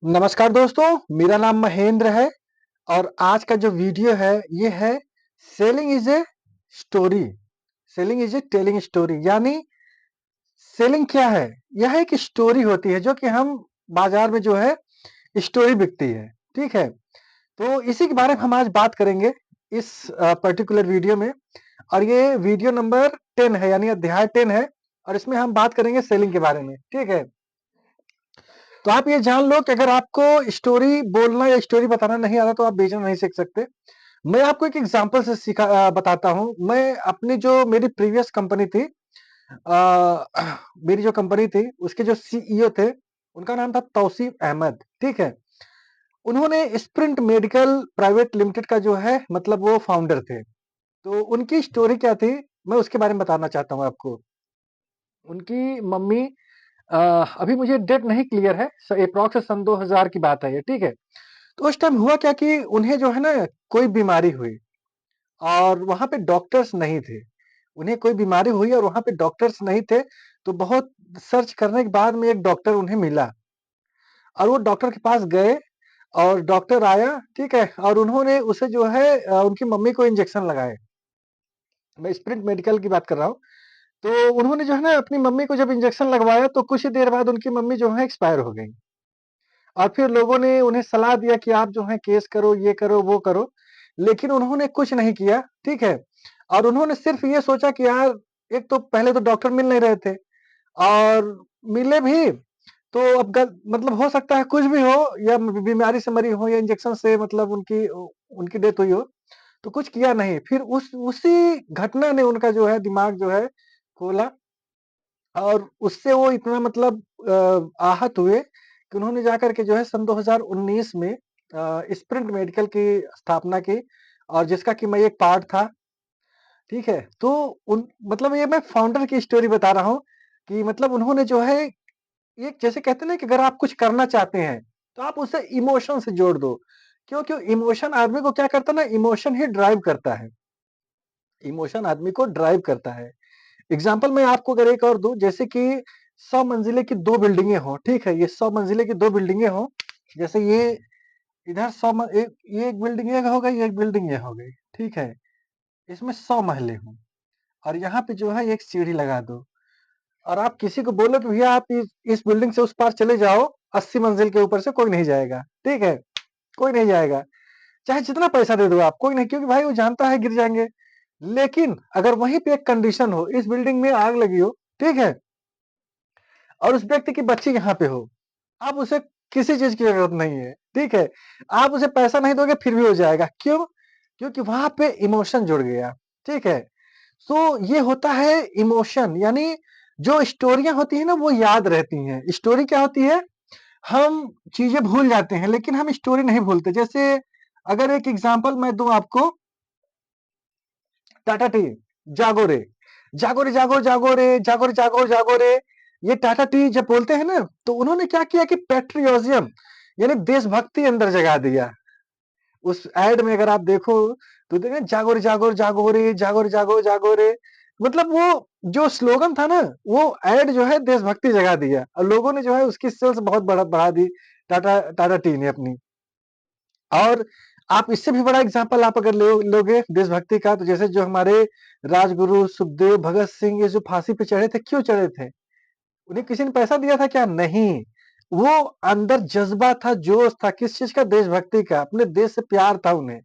नमस्कार दोस्तों, मेरा नाम महेंद्र है और आज का जो वीडियो है ये है selling is a story. Selling is a telling story यानी सेलिंग क्या है? यह एक स्टोरी होती है जो कि हम बाजार में जो है स्टोरी बिकती है, ठीक है? तो इसी के बारे में हम आज बात करेंगे इस पर्टिकुलर वीडियो में और ये वीडियो नंबर 10 है यानी अध्याय 10 है और इसमें हम बात करेंगे सेलिंग के बारे में, ठीक है? तो आप ये जान लो कि अगर आपको स्टोरी बोलना या स्टोरी बताना नहीं आता तो आप बेचना नहीं सीख सकते। मैं आपको एक एग्ज़ाम्पल से बताता हूँ। मैं अपनी जो मेरी प्रीवियस कंपनी थी मेरी जो कंपनी थी उसके जो सीईओ थे, उनका नाम था तौसीफ अहमद, ठीक है? उन्होंने स्प्रिंट मेडिकल प्राइवेट लिमिटेड का जो है मतलब वो फाउंडर थे। तो उनकी स्टोरी क्या थी, मैं उसके बारे में बताना चाहता हूँ आपको। उनकी मम्मी अ, अभी मुझे डेट नहीं क्लियर है, एप्रॉक्स सन 2000 की बात है ये, ठीक है? तो उस टाइम हुआ क्या कि उन्हें जो है ना कोई बीमारी हुई और वहाँ पे डॉक्टर्स नहीं थे। उन्हें कोई बीमारी हुई और वहाँ पे डॉक्टर्स नहीं थे, तो बहुत सर्च करने के बाद में एक डॉक्टर उन्हें मिला और वो डॉक्टर के पास गए और डॉक्टर आया, ठीक है? और उन्होंने उसे जो है उनकी मम्मी को इंजेक्शन लगाए। मैं स्प्रिंट मेडिकल की बात कर रहा हूँ। तो उन्होंने जो है ना अपनी मम्मी को जब इंजेक्शन लगवाया तो कुछ ही देर बाद उनकी मम्मी जो है एक्सपायर हो गई। और फिर लोगों ने उन्हें सलाह दिया कि आप जो है केस करो, ये करो, वो करो, लेकिन उन्होंने कुछ नहीं किया, ठीक है? और उन्होंने सिर्फ़ ये सोचा कि यार एक तो पहले तो डॉक्टर मिल नहीं रहे थे और मिले भी तो अब ग मतलब हो सकता है कुछ भी हो या बीमारी से मरी हो या इंजेक्शन से मतलब उनकी डेथ हुई हो, तो कुछ किया नहीं। फिर उसी घटना ने उनका जो है दिमाग जो है खोला और उससे वो इतना मतलब आहत हुए कि उन्होंने जाकर के जो है सन 2019 में स्प्रिंट मेडिकल की स्थापना की और जिसका कि मैं एक पार्ट था, ठीक है? तो उन मतलब ये मैं फाउंडर की स्टोरी बता रहा हूँ कि मतलब उन्होंने जो है एक जैसे कहते हैं ना कि अगर आप कुछ करना चाहते हैं, तो आप उसे इमोशन से जोड़ दो। क्यों? इमोशन आदमी को क्या करता है ना, इमोशन ही ड्राइव करता है। इमोशन आदमी को ड्राइव करता है। एग्ज़ाम्पल मैं आपको अगर एक और दूँ, जैसे कि 100 मंजिले की 2 बिल्डिंगें हों, ठीक है? ये 100 मंजिले की 2 बिल्डिंगें हों, जैसे ये इधर 100 म एक ये एक बिल्डिंग ये हो गई, एक बिल्डिंग ये हो गई, ठीक है? इसमें 100 महले हों और यहाँ पे जो है एक सीढ़ी लगा दो और आप किसी को बोलो कि भैया आप इस बिल्डिंग से उस पार चले जाओ, 80 मंजिल के ऊपर से कोई नहीं जाएगा, ठीक है? कोई नहीं जाएगा। चाहे जितना पैसा दे दो आप, कोई नहीं क्योंकि भाई वो जानता है गिर जाएँगे। लेकिन अगर वहीं पे एक कंडीशन हो, इस बिल्डिंग में आग लगी हो, ठीक है? और उस व्यक्ति की बच्ची यहाँ पे हो, आप उसे किसी चीज़ की ज़रूरत नहीं है, ठीक है? आप उसे पैसा नहीं दोगे फिर भी हो जाएगा, क्यों? क्योंकि वहाँ पे इमोशन जुड़ गया, ठीक है? सो ये होता है इमोशन यानी जो स्टोरियाँ होती हैं ना वो याद रहती हैं। स्टोरी क्या होती है? हम चीज़ें भूल जाते हैं लेकिन हम स्टोरी नहीं भूलते। जैसे अगर एक एग्ज़ाम्पल मैं दूँ आपको टाटा टी, जागो रे, जागो रे, जागो, जागो रे, जागो रे, जागो, जागो रे। ये टाटा टी जब बोलते हैं ना, तो उन्होंने क्या किया कि पैट्रियोटिज़्म यानी देशभक्ति अंदर जगा दिया। उस ऐड में अगर आप देखो, तो देखें जागो रे, जागो, जागो रे, जागो रे, जागो, जागो रे। मतलब वो जो स्लोगन था ना, वो ऐड जो है देशभक्ति जगा दिया और लोगों ने जो है उसकी सेल्स बहुत बढ़ा दी टाटा टाटा टी ने अपनी। और आप इससे भी बड़ा एग्ज़ाम्पल आप अगर लोगे देशभक्ति का तो जैसे जो हमारे राजगुरु सुखदेव, भगत सिंह ये जो फांसी पे चढ़े थे, क्यों चढ़े थे? उन्हें किसी ने पैसा दिया था क्या? नहीं। वो अंदर जज़्बा था, जोश था, किस चीज़ का? देशभक्ति का, अपने देश से प्यार था उन्हें,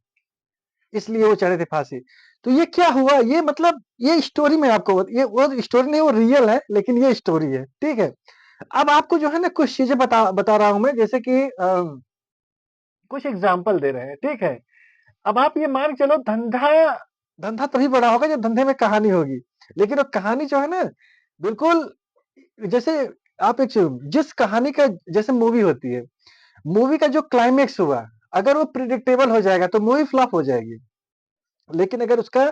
इसलिए वो चढ़े थे फांसी। तो ये क्या हुआ? ये मतलब ये स्टोरी मैं आपको ये वो स्टोरी नहीं वो रियल है, लेकिन ये स्टोरी है, ठीक है? अब आपको जो है ना कुछ चीज़ें बता बता रहा हूँ मैं जैसे कि कुछ एग्ज़ाम्पल दे रहे हैं, ठीक है? अब आप ये मान के चलो धंधा धंधा तभी बड़ा होगा जब धंधे में कहानी होगी। लेकिन वो कहानी जो है ना, बिल्कुल जैसे आप एक जिस कहानी का जैसे मूवी होती है, मूवी का जो क्लाइमेक्स हुआ, अगर वो प्रिडिक्टेबल हो जाएगा तो मूवी फ्लॉप हो जाएगी। लेकिन अगर उसका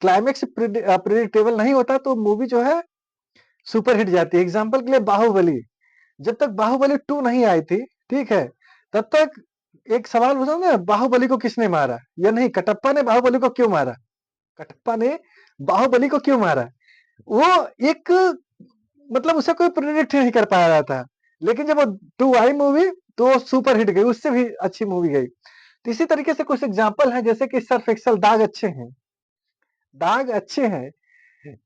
क्लाइमेक्स प्रिडिक्टेबल नहीं होता तो मूवी जो है सुपर हिट जाती है। एग्ज़ाम्पल के लिए बाहुबली, जब तक बाहुबली 2 नहीं आई थी, ठीक है? तब तक एक सवाल पूछा ना बाहुबली को किसने मारा? या नहीं कटप्पा ने बाहुबली को क्यों मारा? कटप्पा ने बाहुबली को क्यों मारा? वो एक मतलब उसे कोई प्रेडिक्ट नहीं कर पा रहा था। लेकिन जब वो 2 आई मूवी तो सुपर हिट गई, उससे भी अच्छी मूवी गई। तो इसी तरीके से कुछ एग्ज़ाम्पल हैं जैसे कि सर्फ एक्सेल, दाग अच्छे हैं, दाग अच्छे हैं।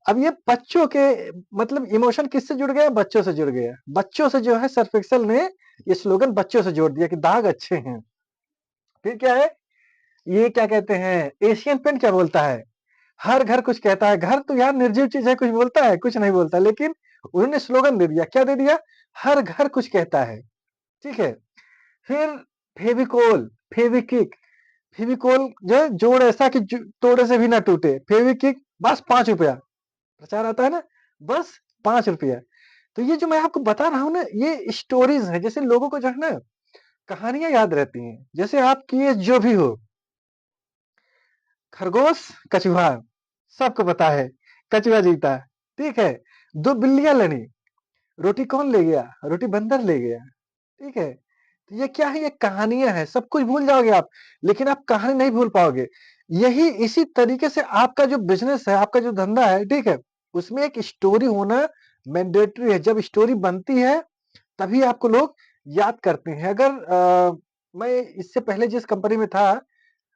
अब ये बच्चों के मतलब इमोशन किससे जुड़ गया? बच्चों से जुड़ गया। बच्चों से जो है सर्फ एक्सेल ने ये स्लोगन बच्चों से जोड़ दिया कि दाग अच्छे हैं। फिर क्या है? ये क्या कहते हैं, एशियन पेंट क्या बोलता है? हर घर कुछ कहता है, घर तो यार निर्जीव चीज़ है, कुछ बोलता है? कुछ नहीं बोलता, लेकिन उन्होंने स्लोगन दे दिया, क्या दे दिया? हर घर कुछ कहता है, ठीक है? फिर फेविकोल, फेविक्विक, फेविकोल जो है जोड़ ऐसा कि तोड़े से भी ना टूटे, फेविक्विक बस ₹5 प्रचार आता है ना, बस ₹5। तो ये जो मैं आपको बता रहा हूँ ना, ये स्टोरीज़ हैं, जैसे लोगों को जो है ना, कहानियाँ याद रहती हैं। जैसे आपकी एज जो भी हो, खरगोश, कछुआ, सबको पता है, कछुआ जीता, ठीक है? 2 बिल्लियाँ लड़ी, रोटी कौन ले गया? रोटी बंदर ले गया, ठीक है? तो ये क्या है? ये कहानियाँ हैं, सब कुछ भूल जाओगे आप, लेकिन आप कहानी नहीं भूल पाओगे। यही इसी तरीके से आपका जो बिज़नेस है, आपका जो धंधा है, ठीक है? उसमें एक स्टोरी होना मैंडेटरी है। जब स्टोरी बनती है, तभी आपको लोग याद करते हैं। अगर मैं इससे पहले जिस कंपनी में था,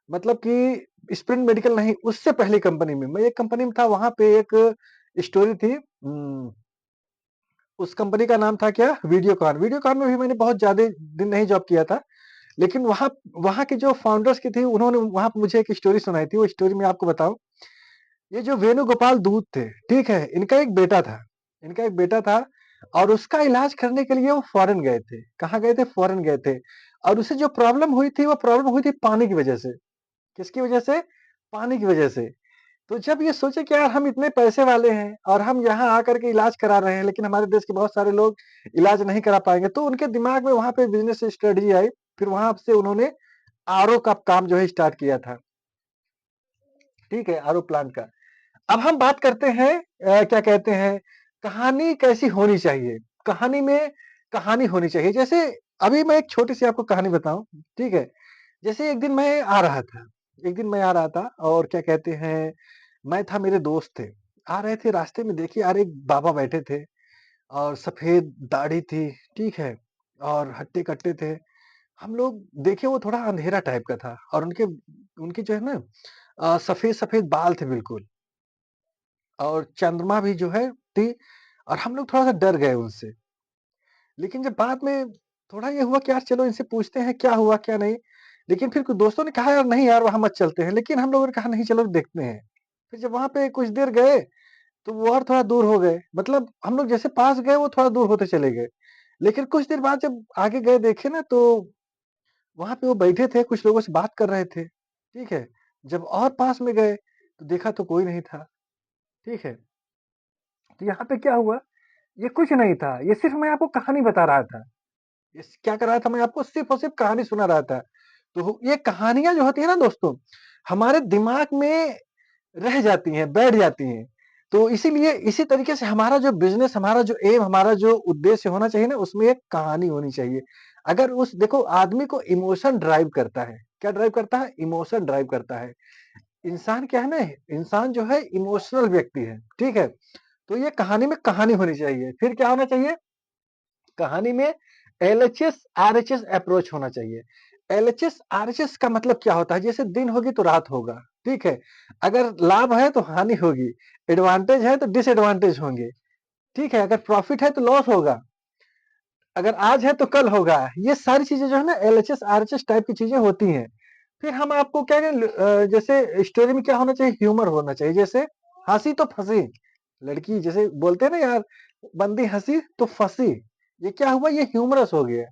मतलब कि स्प्रिंट मेडिकल नहीं, उससे पहली कंपनी में, मैं एक कंपनी में था, वहाँ पे एक स्टोरी थी। उस कंपनी का नाम था क्या? वीडियोकॉन। वीडियोकॉन में भी मैंने बहुत ज़्यादा दिन नहीं जॉब किया था। लेकिन वहाँ वहाँ के जो फाउंडर्स की थी, उन्होंने वहाँ पे मुझे एक स्टोरी सुनाई थी। वो स्टोरी मैं आपको बताऊँ, ये जो वेणुगोपाल दूत थे, ठीक है? इनका एक बेटा था, इनका एक बेटा था और उसका इलाज करने के लिए वो फ़ॉरेन गए थे। कहाँ गए थे? फ़ॉरेन गए थे और उसे जो प्रॉब्लम हुई थी, वो प्रॉब्लम हुई थी पानी की वजह से। किसकी वजह से? पानी की वजह से। तो जब ये सोचे कि यार हम इतने पैसे वाले हैं और हम यहाँ आकर के इलाज करा रहे हैं, लेकिन हमारे देश के बहुत सारे लोग इलाज नहीं करा पाएँगे, तो उनके दिमाग में वहाँ पे बिज़नेस स्ट्रेटजी आई। फिर वहाँ से उन्होंने आरओ का काम जो है स्टार्ट किया था, ठीक है? आरओ प्लांट का। अब हम बात करते हैं क्या कहते हैं, कहानी कैसी होनी चाहिए? कहानी में कहानी होनी चाहिए। जैसे अभी मैं एक छोटी-सी आपको कहानी बताऊँ, ठीक है? जैसे एक दिन मैं आ रहा था और क्या कहते हैं, मैं था, मेरे दोस्त थे। आ रहे थे रास्ते में, देखिए यार एक बाबा बैठे थे और सफ़ेद दाढ़ी थी, ठीक है? और हट्टे-कट्टे थे। हम लोग देखे, वो थोड़ा अंधेरा टाइप का था और उनके उनकी जो है ना सफ़ेद-सफ़ेद बाल थे बिल्कुल और चंद्रमा भी जो है थी और हम लोग थोड़ा-सा डर गए उनसे। लेकिन जब बाद में थोड़ा ये हुआ कि यार चलो इनसे पूछते हैं क्या हुआ, क्या नहीं। लेकिन फिर कुछ दोस्तों ने कहा यार नहीं यार वहाँ मत चलते हैं, लेकिन हम लोगों ने कहा नहीं चलो देखते हैं। फिर जब वहाँ पे कुछ देर गए, तो वो और थोड़ा दूर हो गए। मतलब हम लोग जैसे पास गए, वो थोड़ा दूर होते चले गए। लेकिन कुछ देर बाद जब आगे गए देखे ना, तो वहाँ पे वो बैठे थे, कुछ लोगों से बात कर रहे थे, ठीक है? जब और पास में गए, तो देखा तो कोई नहीं था, ठीक है? तो यहाँ पे क्या हुआ, ये कुछ नहीं था, ये सिर्फ़ मैं आपको कहानी बता रहा था। इस क्या कर रहा था, मैं आपको सिर्फ़ और सिर्फ़ कहानी सुना रहा था। तो ये कहानियाँ जो होती है ना दोस्तों, हमारे दिमाग में रह जाती हैं, बैठ जाती हैं। तो इसीलिए इसी तरीके से हमारा जो बिज़नेस, हमारा जो एम, हमारा जो उद्देश्य होना चाहिए ना, उसमें एक कहानी होनी चाहिए। अगर उस देखो आदमी को इमोशन ड्राइव करता है। क्या ड्राइव करता है? इमोशन ड्राइव करता है। इंसान क्या है ना, इंसान जो है इमोशनल व्यक्ति है, ठीक है? तो ये कहानी में कहानी होनी चाहिए। फिर क्या होना चाहिए? कहानी में एलएचएस आरएचएस अप्रोच होना चाहिए। एलएचएस आरएचएस का मतलब क्या होता है? जैसे दिन होगी तो रात होगा, ठीक है? अगर लाभ है तो हानि होगी, एडवांटेज है तो डिसएडवांटेज होंगे, ठीक है? अगर प्रॉफिट है तो लॉस होगा, अगर आज है तो कल होगा। ये सारी चीज़ें जो है ना एलएचएस आरएचएस टाइप की चीज़ें होती हैं। फिर हम आपको क्या कहें, जैसे स्टोरी में क्या होना चाहिए? ह्यूमर होना चाहिए। जैसे हँसी तो फँसी, लड़की जैसे बोलते हैं ना यार, बंदी हँसी तो फँसी। ये क्या हुआ? ये ह्यूमरस हो गया।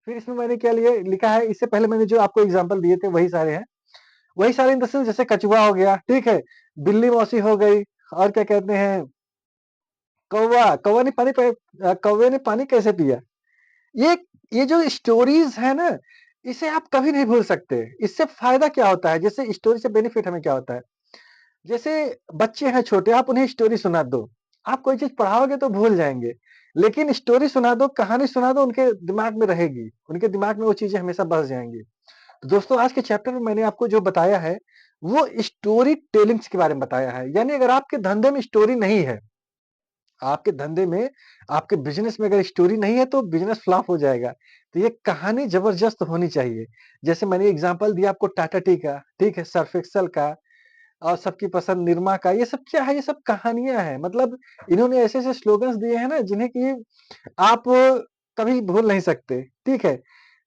फिर इसमें मैंने क्या लिया लिखा है, इससे पहले मैंने जो आपको एग्ज़ाम्पल दिए थे वही सारे हैं। वही सारे इन द सेंस, जैसे कछुआ हो गया, ठीक है? बिल्ली मौसी हो गई और क्या कहते हैं, कौवा, कौवे ने पानी कैसे पिया? ये ये जो स्टोरीज़ है ना, इसे आप कभी नहीं भूल सकते। इससे फ़ायदा क्या होता है? जैसे स्टोरी से बेनिफिट हमें क्या होता है? जैसे बच्चे हैं छोटे, आप उन्हें स्टोरी सुना दो। आप कोई चीज़ पढ़ाओगे तो भूल जाएँगे। लेकिन स्टोरी सुना दो, कहानी सुना दो, उनके दिमाग में रहेगी। उनके दिमाग में वो चीज़ें हमेशा बस जाएँगी। तो दोस्तों आज के चैप्टर में मैंने आपको जो बताया है, वो स्टोरी टेलिंग्स के बारे में बताया है। यानी अगर आपके धंधे में स्टोरी नहीं है, आपके धंधे में, आपके बिज़नेस में अगर स्टोरी नहीं है, तो बिज़नेस फ्लॉप हो जाएगा। तो ये कहानी ज़बरदस्त होनी चाहिए। जैसे मैंने एग्ज़ाम्पल दिया आपको टाटा टी का, ठीक है? सर्फ एक्सेल का और सबकी पसंद निरमा का, ये सब क्या है? ये सब कहानियाँ हैं। मतलब इन्होंने ऐसे-ऐसे स्लोगन्स दिए हैं ना जिन्हें कि आप कभी भूल नहीं सकते, ठीक है?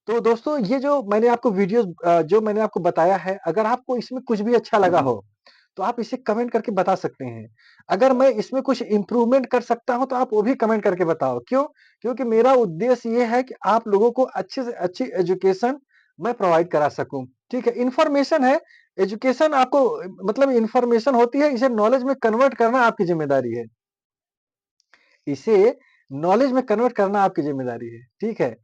तो दोस्तों ये जो मैंने आपको वीडियोज़ जो मैंने आपको बताया है, अगर आपको इसमें कुछ भी अच्छा लगा हो, तो आप इसे कमेंट करके बता सकते हैं। अगर मैं इसमें कुछ इम्प्रूवमेंट कर सकता हूँ, तो आप वो भी कमेंट करके बताओ। क्यों? क्योंकि मेरा उद्देश्य ये है कि आप लोगों को अच्छे से अच्छी एजुकेशन मैं प्रोवाइड करा सकूँ, ठीक है? इन्फॉर्मेशन है, एजुकेशन आपको मतलब इन्फॉर्मेशन होती है, इसे नॉलेज में कन्वर्ट करना आपकी ज़िम्मेदारी है। इसे नॉलेज में कन्वर्ट करना आपकी ज़िम्मेदारी है, ठीक है?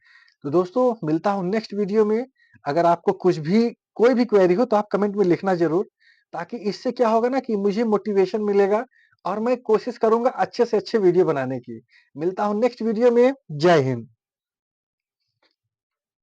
तो दोस्तों मिलता हूँ नेक्स्ट वीडियो में। अगर आपको कुछ भी कोई भी क्वेरी हो तो आप कमेंट में लिखना ज़रूर, ताकि इससे क्या होगा ना कि मुझे मोटिवेशन मिलेगा और मैं कोशिश करूँगा अच्छे से अच्छे वीडियो बनाने की। मिलता हूँ नेक्स्ट वीडियो में, जय हिंद।